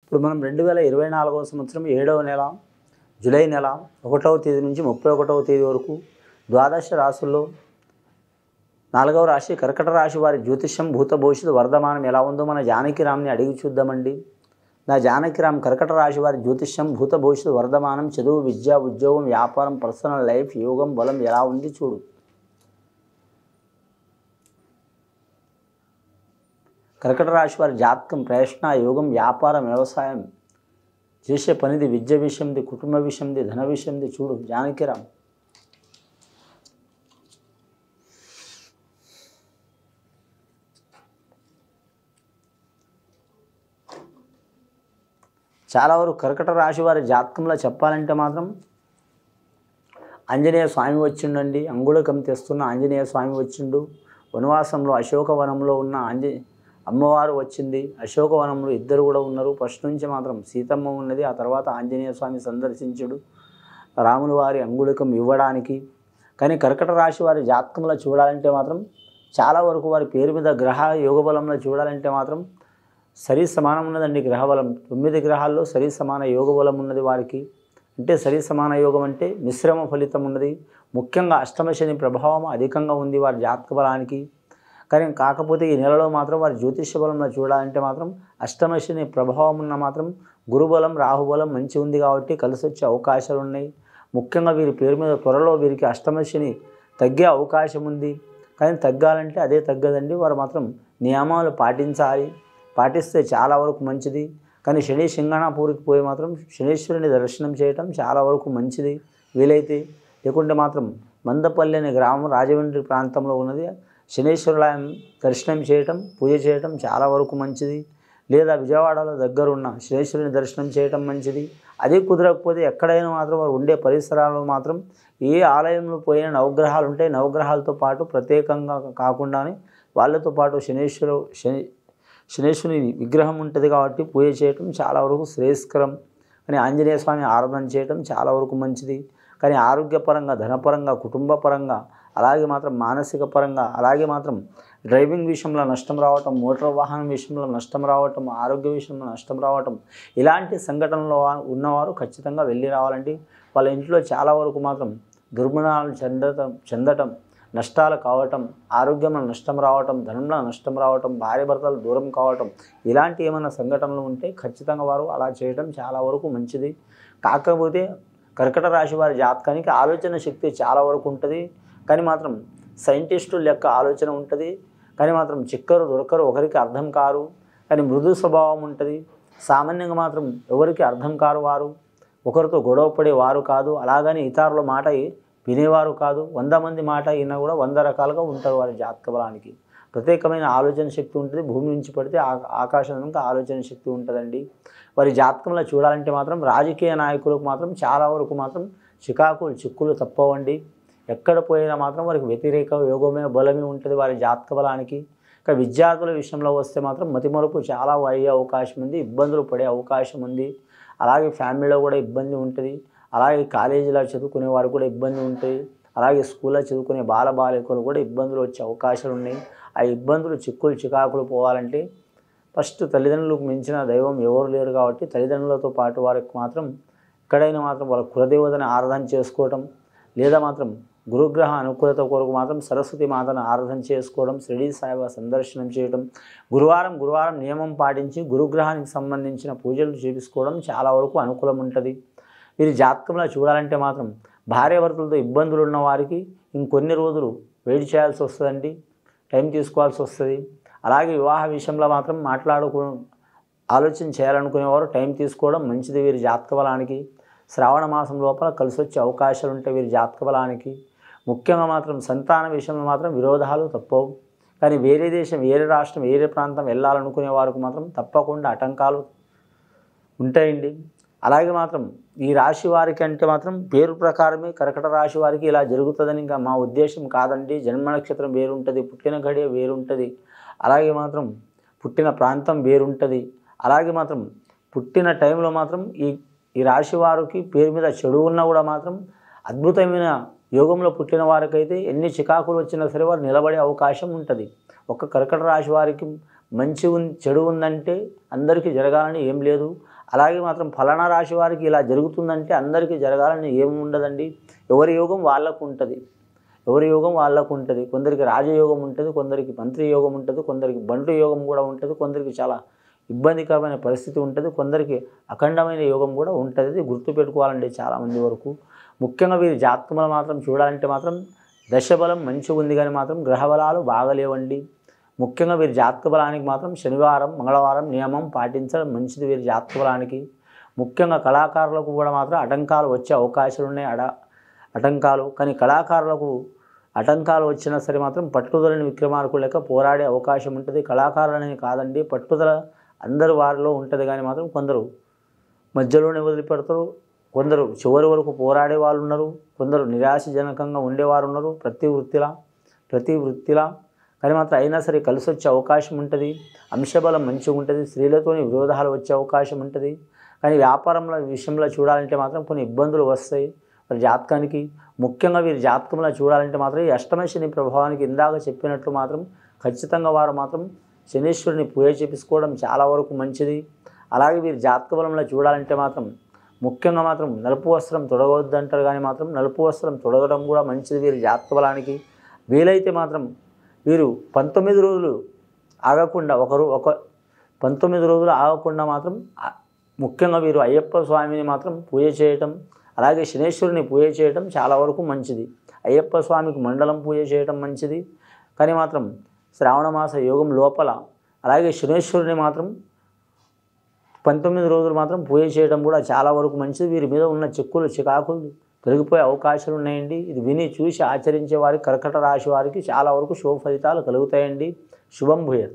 ఇప్పుడు మనం 2024వ సంవత్సరం 7వ నెల జూలై నెల 1వ తేదీ నుంచి 31వ తేదీ వరకు ద్వాదశ రాశుల్లో 4వ రాశి కర్కట రాశి వారి జ్యోతిష్యం భూత భవిష్యత్తు వర్ధమానం ఎలా ఉందో మన జానకిరామ్ని అడిగి చూద్దామండి. నా జానకిరామ్ కర్కట రాశి వారి జ్యోతిష్యం భూత భవిష్యత్తు వర్ధమానం చదువు విద్య ఉద్యోగం వ్యాపారం పర్సనల్ లైఫ్ యోగం బలం ఎలా ఉంది చూడు. కర్కట రాశి వారి జాతకం ప్రయత్న యోగం వ్యాపారం వ్యవసాయం చేసే పనిది విద్య విషయంది కుటుంబ విషయంది ధన విషయంది చూడు జానకిరామ్. చాలా వరకు కర్కట రాశి వారి జాతకంలో చెప్పాలంటే మాత్రం ఆంజనేయ స్వామి వచ్చిండండి. అంగుళకం తెస్తున్న ఆంజనేయ స్వామి వచ్చిండు. వనవాసంలో అశోకవనంలో ఉన్న అమ్మవారు వచ్చింది. అశోకవనంలో ఇద్దరు కూడా ఉన్నారు. ఫస్ట్ నుంచి మాత్రం సీతమ్మ ఉన్నది. ఆ తర్వాత ఆంజనేయ స్వామి సందర్శించుడు రాముల వారి అంగుళకం ఇవ్వడానికి. కానీ కర్కట రాశి వారి జాతకంలో చూడాలంటే మాత్రం చాలా వరకు వారి పేరు మీద గ్రహ యోగ బలంలో చూడాలంటే మాత్రం సరి సమానం ఉన్నదండి. గ్రహబలం 9 గ్రహాల్లో సరి సమాన యోగ బలం ఉన్నది వారికి. అంటే సరి సమాన యోగం అంటే మిశ్రమ ఫలితం ఉన్నది. ముఖ్యంగా అష్టమ శని ప్రభావం అధికంగా ఉంది వారి జాతక బలానికి. కానీ కాకపోతే ఈ నెలలో మాత్రం వారి జ్యోతిష్య బలంలో చూడాలంటే మాత్రం అష్టమ శని ప్రభావం ఉన్న మాత్రం గురుబలం రాహుబలం మంచి ఉంది కాబట్టి కలిసి వచ్చే అవకాశాలు ఉన్నాయి. ముఖ్యంగా వీరి పేరు మీద త్వరలో వీరికి అష్టమ శని తగ్గే అవకాశం ఉంది. కానీ తగ్గాలంటే అదే తగ్గదండి. వారు మాత్రం నియమాలు పాటిస్తే చాలా వరకు మంచిది. కానీ శని సింగణాపూరికి పోయి మాత్రం శనీశ్వరుని దర్శనం చేయటం చాలా వరకు మంచిది వీలైతే. లేకుంటే మాత్రం మందపల్లి అనే గ్రామం రాజమండ్రి ప్రాంతంలో ఉన్నది. శనీశ్వరులాయం దర్శనం చేయటం పూజ చేయటం చాలా వరకు మంచిది. లేదా విజయవాడలో దగ్గరున్న శనీశ్వరుని దర్శనం చేయటం మంచిది. అదే కుదరకపోతే ఎక్కడైనా మాత్రం వారు ఉండే పరిసరాల్లో మాత్రం ఏ ఆలయంలో పోయిన నవగ్రహాలు ఉంటాయి, నవగ్రహాలతో పాటు ప్రత్యేకంగా కాకుండానే వాళ్ళతో పాటు శనీశ్వరుని విగ్రహం ఉంటుంది కాబట్టి పూజ చేయటం చాలా వరకు శ్రేయస్కరం. కానీ ఆంజనేయ స్వామి ఆరాధన చేయటం చాలా వరకు మంచిది. కానీ ఆరోగ్యపరంగా ధనపరంగా కుటుంబపరంగా అలాగే మాత్రం మానసిక పరంగా అలాగే మాత్రం డ్రైవింగ్ విషయంలో నష్టం రావటం, మోటార్ వాహనం విషయంలో నష్టం రావటం, ఆరోగ్య విషయంలో నష్టం రావటం ఇలాంటి సంఘటనలో ఉన్నవారు ఖచ్చితంగా వెళ్ళి రావాలండి. వాళ్ళ ఇంట్లో చాలా వరకు మాత్రం దుర్మరణాలు చెందటం నష్టాలు కావటం, ఆరోగ్యంలో నష్టం రావటం, ధనంలో నష్టం రావటం, భార్య భర్తలు దూరం కావటం ఇలాంటి ఏమైనా సంఘటనలు ఉంటే ఖచ్చితంగా వారు అలా చేయటం చాలా వరకు మంచిది. కాకపోతే కర్కట రాశి వారి జాతకానికి ఆలోచన శక్తి చాలా వరకు ఉంటుంది. కానీ మాత్రం సైంటిస్టుల లెక్క ఆలోచన ఉంటుంది. కానీ మాత్రం చిక్కరు దొరకరు, ఒకరికి అర్థం కారు. కానీ మృదు స్వభావం ఉంటుంది. సామాన్యంగా మాత్రం ఎవరికి అర్థం కారు వారు. ఒకరితో గొడవ పడేవారు కాదు. అలాగని ఇతరుల మాట వినేవారు కాదు. 100 మంది మాట అయినా కూడా 100 రకాలుగా ఉంటారు వారి జాతక బలానికి. ప్రత్యేకమైన ఆలోచన శక్తి ఉంటుంది. భూమి నుంచి పడితే ఆకాశానికి ఆలోచన శక్తి ఉంటుందండి. వారి జాతకంలో చూడాలంటే మాత్రం రాజకీయ నాయకులకు మాత్రం చాలా వరకు మాత్రం చిక్కులు తప్పవండి. ఎక్కడ పోయినా మాత్రం వారికి వ్యతిరేక యోగమే బలమే ఉంటుంది వారి జాతక బలానికి. ఇక విద్యార్థుల విషయంలో వస్తే మాత్రం మతిమరుపు చాలా అయ్యే అవకాశం ఉంది, ఇబ్బందులు పడే అవకాశం ఉంది. అలాగే ఫ్యామిలీలో కూడా ఇబ్బంది ఉంటుంది. అలాగే కాలేజీలో చదువుకునే వారు కూడా ఇబ్బంది ఉంటుంది. అలాగే స్కూల్లో చదువుకునే బాలికలు కూడా ఇబ్బందులు వచ్చే అవకాశాలు ఉన్నాయి. ఆ ఇబ్బందులు చికాకులు పోవాలంటే ఫస్ట్ తల్లిదండ్రులకు మించిన దైవం ఎవరు లేరు కాబట్టి తల్లిదండ్రులతో పాటు వారికి మాత్రం ఎక్కడైనా మాత్రం వాళ్ళ కులదేవతని ఆరాధన చేసుకోవటం, లేదా మాత్రం గురుగ్రహ అనుకూలత కొరకు మాత్రం సరస్వతి మాతను ఆరాధన చేసుకోవడం, షిరిడీ సాయిబాబా సందర్శనం చేయడం, గురువారం నియమం పాటించి గురుగ్రహానికి సంబంధించిన పూజలు చేపించుకోవడం చాలా వరకు అనుకూలం ఉంటుంది. వీరి జాతకంలో చూడాలంటే మాత్రం భార్యాభర్తలతో ఇబ్బందులు ఉన్న వారికి ఇంకొన్ని రోజులు వెయిట్ చేయాల్సి వస్తుందండి, టైం తీసుకోవాల్సి వస్తుంది. అలాగే వివాహ విషయంలో మాత్రం ఆలోచన చేయాలనుకునేవారు టైం తీసుకోవడం మంచిది వీరి జాతక బలానికి. శ్రావణ మాసం లోపల కలిసి వచ్చే అవకాశాలు ఉంటాయి వీరి జాతక బలానికి. ముఖ్యంగా మాత్రం సంతాన విషయంలో మాత్రం విరోధాలు తప్పవు. కానీ వేరే దేశం, వేరే రాష్ట్రం, వేరే ప్రాంతం వెళ్ళాలనుకునే వారికి మాత్రం తప్పకుండా ఆటంకాలు ఉంటాయండి. అలాగే మాత్రం ఈ రాశి వారికి అంటే మాత్రం పేరు ప్రకారమే కర్కట రాశి వారికి ఇలా జరుగుతుందని ఇంకా మా ఉద్దేశం కాదండి. జన్మ నక్షత్రం వేరుంటుంది, పుట్టిన గడియ వేరుంటుంది, అలాగే మాత్రం పుట్టిన ప్రాంతం వేరుంటుంది. అలాగే మాత్రం పుట్టిన టైంలో మాత్రం ఈ రాశి వారికి పేరు మీద చెడు ఉన్నా కూడా మాత్రం అద్భుతమైన యోగంలో పుట్టిన వారికైతే ఎన్ని చికాకులు వచ్చినా సరే వారు నిలబడే అవకాశం ఉంటుంది. ఒక కర్కట రాశి వారికి మంచి చెడు ఉందంటే అందరికీ జరగాలని ఏం లేదు. అలాగే మాత్రం ఫలానా రాశి వారికి ఇలా జరుగుతుందంటే అందరికీ జరగాలని ఏమి ఉండదండి. ఎవరి యోగం వాళ్ళకు ఉంటుంది, ఎవరి యోగం వాళ్ళకు ఉంటుంది. కొందరికి రాజయోగం ఉంటుంది, కొందరికి మంత్రి యోగం ఉంటుంది, కొందరికి బంటు యోగం కూడా ఉంటుంది, కొందరికి చాలా ఇబ్బందికరమైన పరిస్థితి ఉంటుంది, కొందరికి అఖండమైన యోగం కూడా ఉంటుంది. ఇది గుర్తుపెట్టుకోవాలండి చాలామంది వరకు. ముఖ్యంగా వీరి జాతకములు మాత్రం చూడాలంటే మాత్రం దశబలం మంచిగా ఉంది, కానీ మాత్రం గ్రహబలాలు బాగలేవండి. ముఖ్యంగా వీరి జాతక బలానికి మాత్రం శనివారం మంగళవారం నియమం పాటించడం మంచిది. వీరి జాతక బలానికి ముఖ్యంగా కళాకారులకు కూడా మాత్రం ఆటంకాలు వచ్చే అవకాశాలు ఉన్నాయి. ఆటంకాలు కానీ కళాకారులకు ఆటంకాలు వచ్చినా సరే మాత్రం పట్టుదలని విక్రమార్కులు లెక్క పోరాడే అవకాశం ఉంటుంది. కళాకారులని కాదండి, పట్టుదల అందరు వారిలో ఉంటుంది, కానీ మాత్రం కొందరు మధ్యలోనే వదిలిపెడతారు, కొందరు చివరి వరకు పోరాడే వాళ్ళు ఉన్నారు, కొందరు నిరాశజనకంగా ఉండేవారు ఉన్నారు. ప్రతి వృత్తిలా కానీ మాత్రం అయినా సరే కలిసి వచ్చే అవకాశం ఉంటుంది. అంశబలం మంచిగా ఉంటుంది. స్త్రీలతోని విరోధాలు వచ్చే అవకాశం ఉంటుంది. కానీ వ్యాపారంలో విషయంలో చూడాలంటే మాత్రం కొన్ని ఇబ్బందులు వస్తాయి వారి జాతకానికి. ముఖ్యంగా వీరి జాతకంలో చూడాలంటే మాత్రం ఈ అష్టమ శని ప్రభావానికి ఇందాక చెప్పినట్లు మాత్రం ఖచ్చితంగా వారు మాత్రం శనీశ్వరుని పూజ చేపించుకోవడం చాలా వరకు మంచిది. అలాగే వీరి జాతక బలంలో చూడాలంటే మాత్రం ముఖ్యంగా మాత్రం నలుపు వస్త్రం తొడగవద్దు అంటారు, కానీ మాత్రం నలుపు వస్త్రం తొడగడం కూడా మంచిది వీరి జాతక బలానికి. వీలైతే మాత్రం వీరు 19 రోజులు ఆగకుండా 19 రోజులు ఆగకుండా మాత్రం ముఖ్యంగా వీరు అయ్యప్ప స్వామిని మాత్రం పూజ చేయటం, అలాగే శనేశ్వరుని పూజ చేయటం చాలా వరకు మంచిది. అయ్యప్ప స్వామికి మండలం పూజ చేయటం మంచిది, కానీ మాత్రం శ్రావణ మాస యోగం లోపల అలాగే శనేశ్వరుని మాత్రం 19 రోజులు మాత్రం పూజ చేయడం కూడా చాలా వరకు మంచిది. వీరి మీద ఉన్న చిక్కులు చికాకులు తొలగిపోయే అవకాశాలు ఉన్నాయండి. ఇది విని చూసి ఆచరించే వారికి కర్కట రాశి వారికి చాలా వరకు శుభ ఫలితాలు కలుగుతాయండి. శుభం భూయాత్.